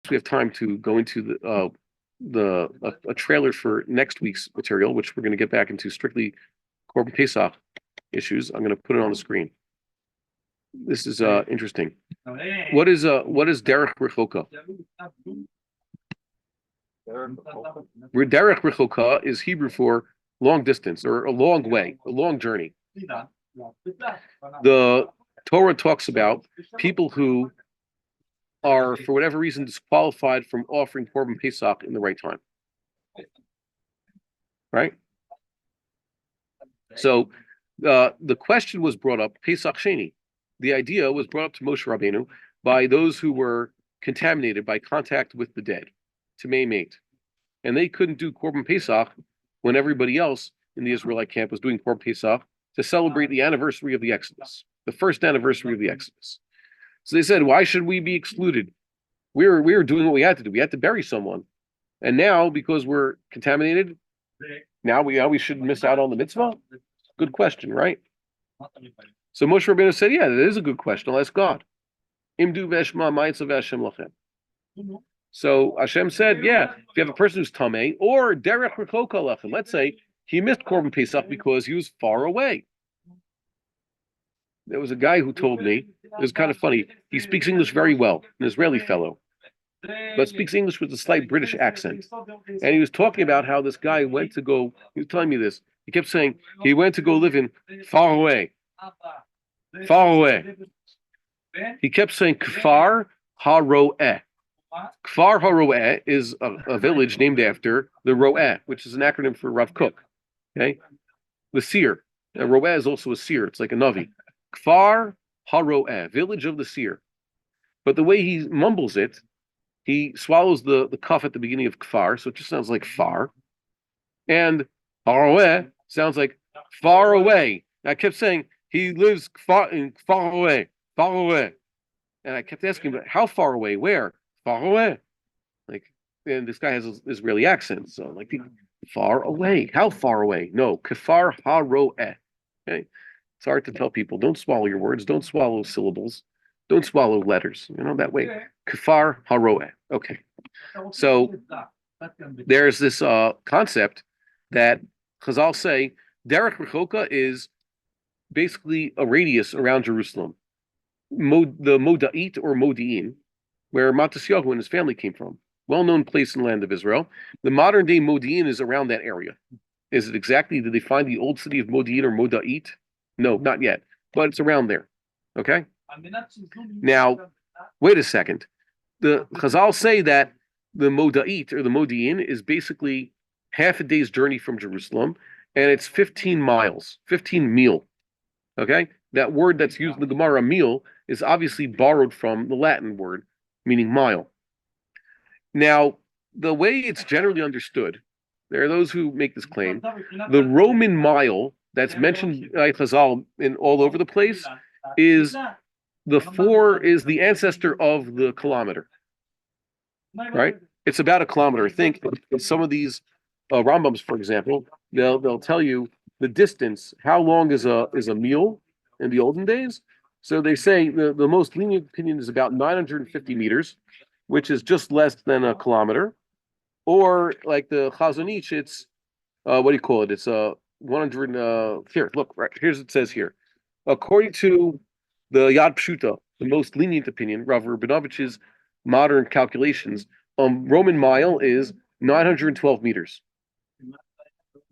we have time to go into a trailer for next week's material, which we're going to get back into strictly Korbon Pesach issues. I'm going to put it on the screen. This is interesting. What is Derech Rechoka? Derech Rechoka is Hebrew for long distance or a long way, a long journey. The Torah talks about people who are, for whatever reason, disqualified from offering Korbon Pesach in the right time. Right? So the question was brought up, Pesach Sheni. The idea was brought up to Moshe Rabbeinu by those who were contaminated by contact with the dead, Tamei Mate. And they couldn't do Korbon Pesach when everybody else in the Israelite camp was doing Korbon Pesach to celebrate the anniversary of the Exodus, the first anniversary of the Exodus. So they said, why should we be excluded? We were doing what we had to do. We had to bury someone. And now, because we're contaminated, now we should miss out on the mitzvah? Good question, right? So Moshe Rabbeinu said, yeah, that is a good question. I'll ask God. Imdu veshma ma'itzav Hashem lachem. So Hashem said, yeah, if you have a person who's tamei, or derech rechoka lachem, let's say he missed Korbon Pesach because he was far away. There was a guy who told me, it was kind of funny, he speaks English very well, an Israeli fellow, but speaks English with a slight British accent. And he was talking about how this guy went to go, he was telling me this, he kept saying he went to go live in far away. Far away. He kept saying Kfar HaRo'eh. Kfar HaRo'eh is a village named after the Ro'eh, which is an acronym for Rav Kook. Okay? The seer. Ro'eh is also a seer. It's like a Navi. Kfar HaRo'eh, village of the seer. But the way he mumbles it, he swallows the kaf at the beginning of Kfar, so it just sounds like far. And HaRo'eh sounds like far away. And I kept saying, he lives far away. And I kept asking, but how far away? Where? Far away. Like, and this guy has an Israeli accent, so like, far away. How far away? No, Kfar HaRo'eh. Okay, it's hard to tell people. Don't swallow your words. Don't swallow syllables. Don't swallow letters. That way. Kfar HaRo'eh. Okay. So there's this concept that Chazal say Derech Rechoka is basically a radius around Jerusalem. The Moda'it or Modi'in, where Matisyahu and his family came from. Well-known place in the land of Israel. The modern-day Modi'in is around that area. Is it exactly, did they find the old city of Modi'in or Moda'it? No, not yet. But it's around there. Okay? Now, wait a second. The Chazal say that the Moda'it or the Modi'in is basically half a day's journey from Jerusalem, and it's 15 miles, 15 mil. Okay? That word that's used in the Gemara, mil, is obviously borrowed from the Latin word, meaning mile. Now, the way it's generally understood, there are those who make this claim, the Roman mile that's mentioned by Chazal in all over the place is the ancestor of the kilometer. Right? It's about a kilometer. I think some of these Rambams, for example, they'll tell you the distance, how long is a mil in the olden days. So they say the most lenient opinion is about 950 meters, which is just less than a kilometer. Or like the Chazon Ish, it's what do you call it? It's 100. Here, look, right here's it says here. According to the Yad Pshuta, the most lenient opinion, Rav Rabinovich's modern calculations, Roman mile is 912 meters.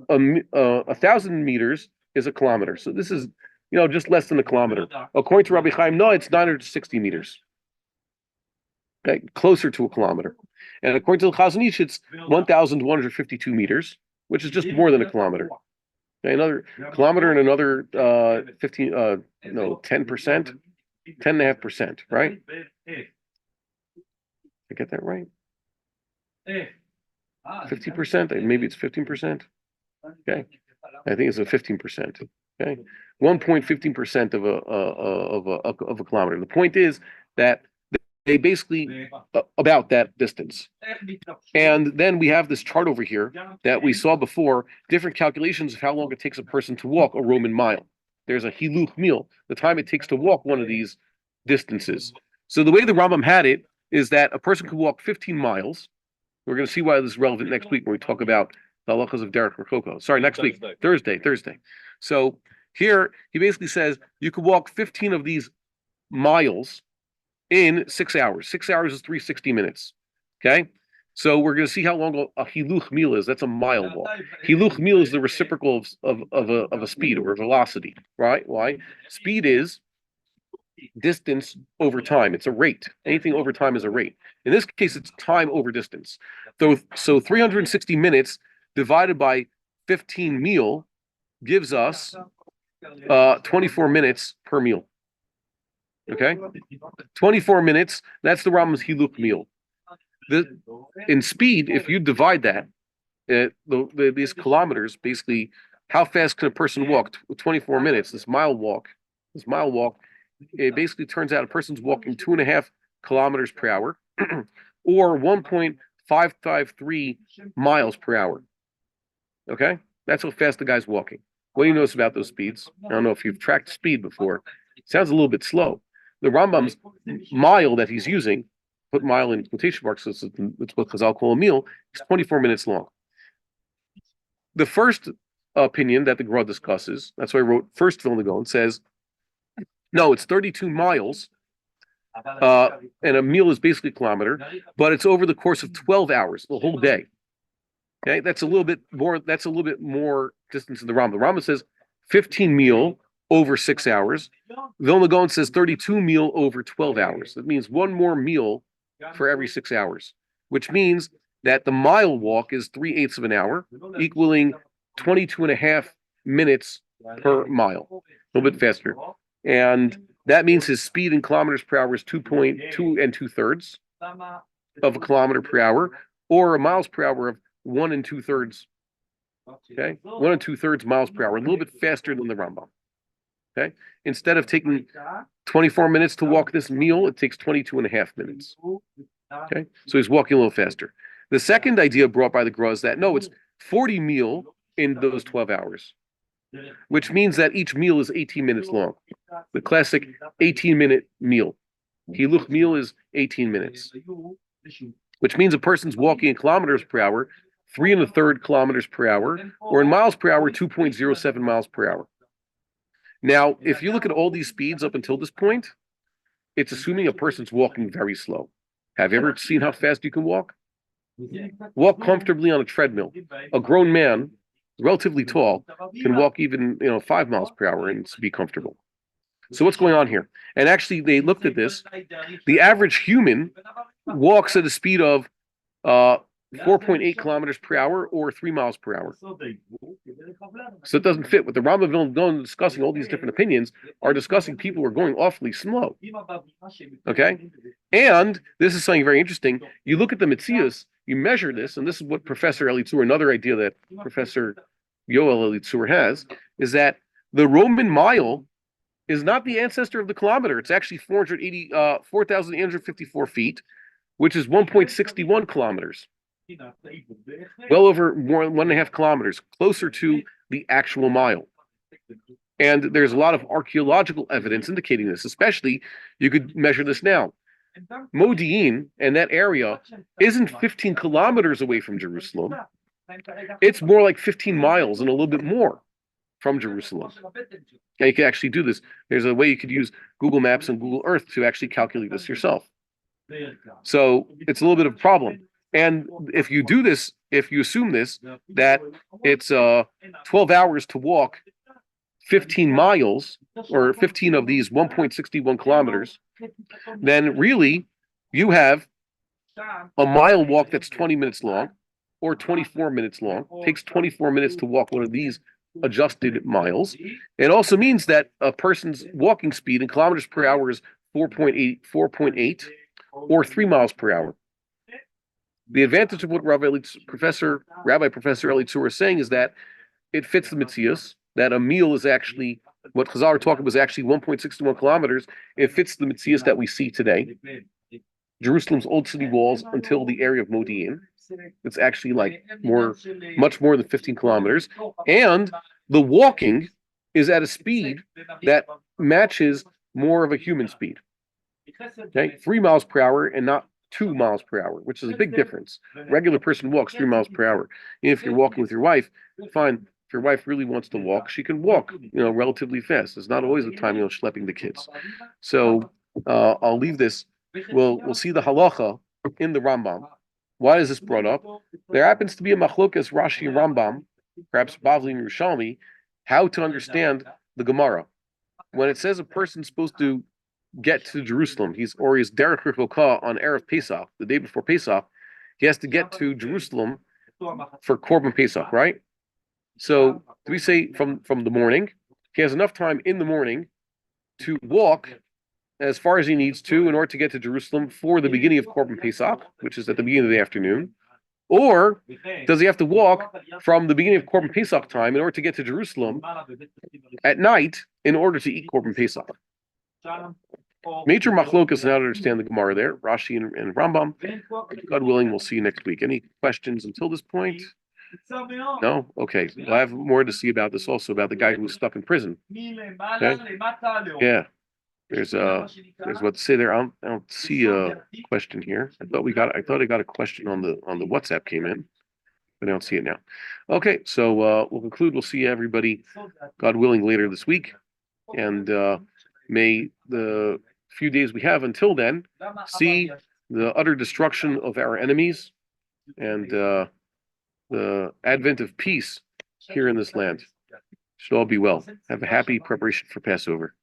1,000 meters is a kilometer. So this is, just less than a kilometer. According to Rabbi Chaim, no, it's 960 meters. Okay, closer to a kilometer. And according to the Chazon Ish, it's 1,152 meters, which is just more than a kilometer. Okay, another kilometer and another 10%, 10.5%, right? Did I get that right? 50%, maybe it's 15%. Okay, I think it's a 15%. Okay, 1.15% of a kilometer. The point is that they basically about that distance. And then we have this chart over here that we saw before, different calculations of how long it takes a person to walk a Roman mile. There's a hiluch mil, the time it takes to walk one of these distances. So the way the Rambam had it is that a person could walk 15 miles. We're going to see why this is relevant next week when we talk about the halachas of Derech Rechoka. Sorry, next week, Thursday. So here he basically says you could walk 15 of these miles in 6 hours. 6 hours is 360 minutes. Okay? So we're going to see how long a hiluch mil is. That's a mile walk. Hiluch mil is the reciprocal of a speed or a velocity, right? Why? Speed is distance over time. It's a rate. Anything over time is a rate. In this case, it's time over distance. So 360 minutes divided by 15 meal gives us 24 minutes per meal. Okay? 24 minutes, that's the Rambam's Hiluk meal. In speed, if you divide that, these kilometers, basically, how fast can a person walk? 24 minutes, this mile walk, it basically turns out a person's walking 2.5 kilometers per hour or 1.553 miles per hour. Okay? That's how fast the guy's walking. What do you notice about those speeds? I don't know if you've tracked speed before. It sounds a little bit slow. The Rambam's mile that he's using, put mile in quotation marks, so it's what Chazal call a meal, is 24 minutes long. The first opinion that the Gra discusses, that's why I wrote first Vilna Gaon, says, no, it's 32 miles, and a meal is basically a kilometer, but it's over the course of 12 hours, the whole day. Okay, that's a little bit more distance than the Rambam. The Rambam says 15 meal over 6 hours. Vilna Gaon says 32 meal over 12 hours. That means one more meal for every 6 hours, which means that the mile walk is 3/8 of an hour, equaling 22.5 minutes per mile, a little bit faster. And that means his speed in kilometers per hour is 2.2 2/3 of a kilometer per hour, or a miles per hour of 1 2/3. Okay, 1 2/3 miles per hour, a little bit faster than the Rambam. Okay, instead of taking 24 minutes to walk this meal, it takes 22.5 minutes. Okay, so he's walking a little faster. The second idea brought by the Gra is that no, it's 40 meal in those 12 hours, which means that each meal is 18 minutes long. The classic 18-minute meal. Hiluch meal is 18 minutes, which means a person's walking in kilometers per hour, 3 1/3 kilometers per hour, or in miles per hour, 2.07 miles per hour. Now, if you look at all these speeds up until this point, it's assuming a person's walking very slow. Have you ever seen how fast you can walk? Walk comfortably on a treadmill. A grown man, relatively tall, can walk even 5 miles per hour and be comfortable. So what's going on here? And actually, they looked at this. The average human walks at a speed of 4.8 kilometers per hour or 3 miles per hour. So it doesn't fit. With the Rambam Vilna Gaon discussing all these different opinions, are discussing people who are going awfully slow. Okay? And this is something very interesting. You look at the Metzius, you measure this, and this is what Professor Elitzur, another idea that Professor Yoel Elitzur has, is that the Roman mile is not the ancestor of the kilometer. It's actually 4,854 feet, which is 1.61 kilometers. Well over 1.5 kilometers, closer to the actual mile. And there's a lot of archaeological evidence indicating this, especially you could measure this now. Modi'in and that area isn't 15 kilometers away from Jerusalem. It's more like 15 miles and a little bit more from Jerusalem. And you can actually do this. There's a way you could use Google Maps and Google Earth to actually calculate this yourself. So it's a little bit of a problem. And if you do this, if you assume this, that it's 12 hours to walk 15 miles or 15 of these 1.61 kilometers, then really you have a mile walk that's 20 minutes long or 24 minutes long. It takes 24 minutes to walk one of these adjusted miles. It also means that a person's walking speed in kilometers per hour is 4.8 or 3 miles per hour. The advantage of what Professor Elitzur is saying is that it fits the Metzius, that a meal is actually, what Chazal are talking about is actually 1.61 kilometers. It fits the Metzius that we see today. Jerusalem's old city walls until the area of Modi'in. It's actually like much more than 15 kilometers. And the walking is at a speed that matches more of a human speed. Okay, 3 miles per hour and not 2 miles per hour, which is a big difference. Regular person walks 3 miles per hour. If you're walking with your wife, fine. If your wife really wants to walk, she can walk, relatively fast. It's not always the time, schlepping the kids. So I'll leave this. We'll see the halacha in the Rambam. Why is this brought up? There happens to be a machlokas Rashi and Rambam, perhaps Bavli and Yerushalmi, how to understand the Gemara. When it says a person's supposed to get to Jerusalem, he's Derech Rechoka on Erev Pesach, the day before Pesach, he has to get to Jerusalem for Korbon Pesach, right? So do we say from the morning? He has enough time in the morning to walk as far as he needs to in order to get to Jerusalem for the beginning of Korbon Pesach, which is at the beginning of the afternoon. Or does he have to walk from the beginning of Korbon Pesach time in order to get to Jerusalem at night in order to eat Korbon Pesach? Major machlokas now to understand the Gemara there, Rashi and Rambam. God willing, we'll see you next week. Any questions until this point? No? Okay. Well, I have more to see about this also, about the guy who was stuck in prison. Okay? Yeah. There's what to say there. I don't see a question here. I thought I got a question on the WhatsApp came in, but I don't see it now. Okay, so we'll conclude. We'll see everybody, God willing, later this week. And may the few days we have until then see the utter destruction of our enemies and the advent of peace here in this land. Should all be well. Have a happy preparation for Passover.